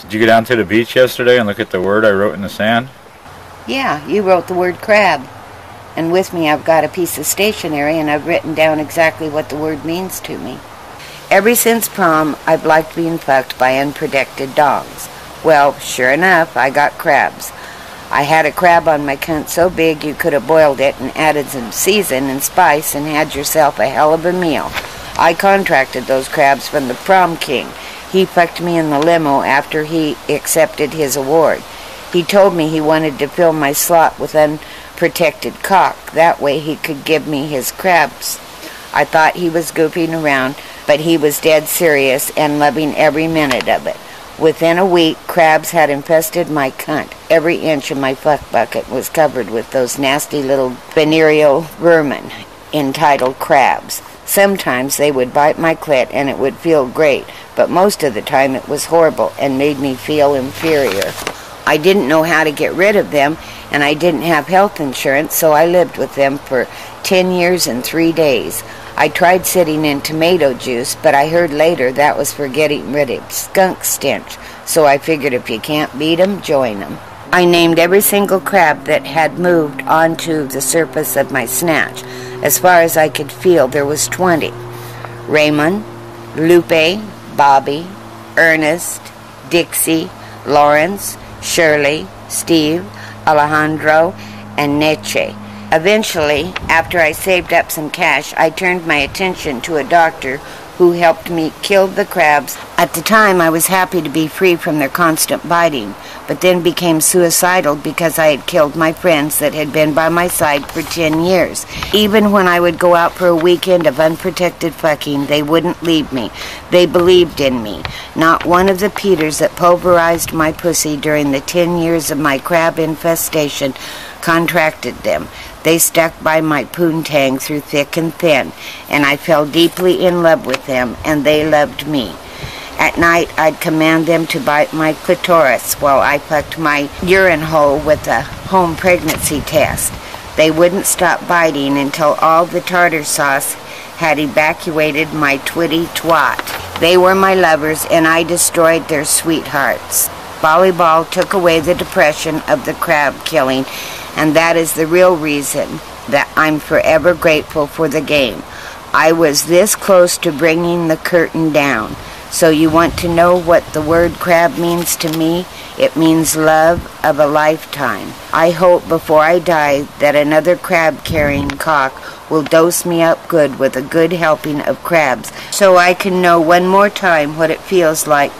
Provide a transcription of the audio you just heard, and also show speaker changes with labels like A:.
A: Did you go down to the beach yesterday and look at the word I wrote in the sand?
B: Yeah, you wrote the word crab. And with me I've got a piece of stationery and I've written down exactly what the word means to me. Ever since prom, I've liked being fucked by unprotected dogs. Well, sure enough, I got crabs. I had a crab on my cunt so big you could have boiled it and added some season and spice and had yourself a hell of a meal. I contracted those crabs from the prom king. He fucked me in the limo after he accepted his award. He told me he wanted to fill my slot with unprotected cock. That way he could give me his crabs. I thought he was goofing around, but he was dead serious and loving every minute of it. Within a week, crabs had infested my cunt. Every inch of my fuck bucket was covered with those nasty little venereal vermin entitled crabs. Sometimes they would bite my clit and it would feel great, but most of the time it was horrible and made me feel inferior. I didn't know how to get rid of them, and I didn't have health insurance, so I lived with them for 10 years and 3 days. I tried sitting in tomato juice, but I heard later that was for getting rid of skunk stench, so I figured if you can't beat 'em, join 'em. I named every single crab that had moved onto the surface of my snatch. As far as I could feel, there was 20. Raymond, Lupe, Bobby, Ernest, Dixie, Lawrence, Shirley, Steve, Alejandro, and Neche. Eventually, after I saved up some cash, I turned my attention to a doctor who helped me kill the crabs. At the time, I was happy to be free from their constant biting, but then became suicidal because I had killed my friends that had been by my side for 10 years. Even when I would go out for a weekend of unprotected fucking, they wouldn't leave me. They believed in me. Not one of the Peters that pulverized my pussy during the 10 years of my crab infestation contracted them. They stuck by my poontang through thick and thin, and I fell deeply in love with them, and they loved me. At night, I'd command them to bite my clitoris while I fucked my urine hole with a home pregnancy test. They wouldn't stop biting until all the tartar sauce had evacuated my twitty twat. They were my lovers, and I destroyed their sweethearts. Volleyball took away the depression of the crab killing, and that is the real reason that I'm forever grateful for the game. I was this close to bringing the curtain down. So you want to know what the word crab means to me? It means love of a lifetime. I hope before I die that another crab-carrying cock will dose me up good with a good helping of crabs so I can know one more time what it feels like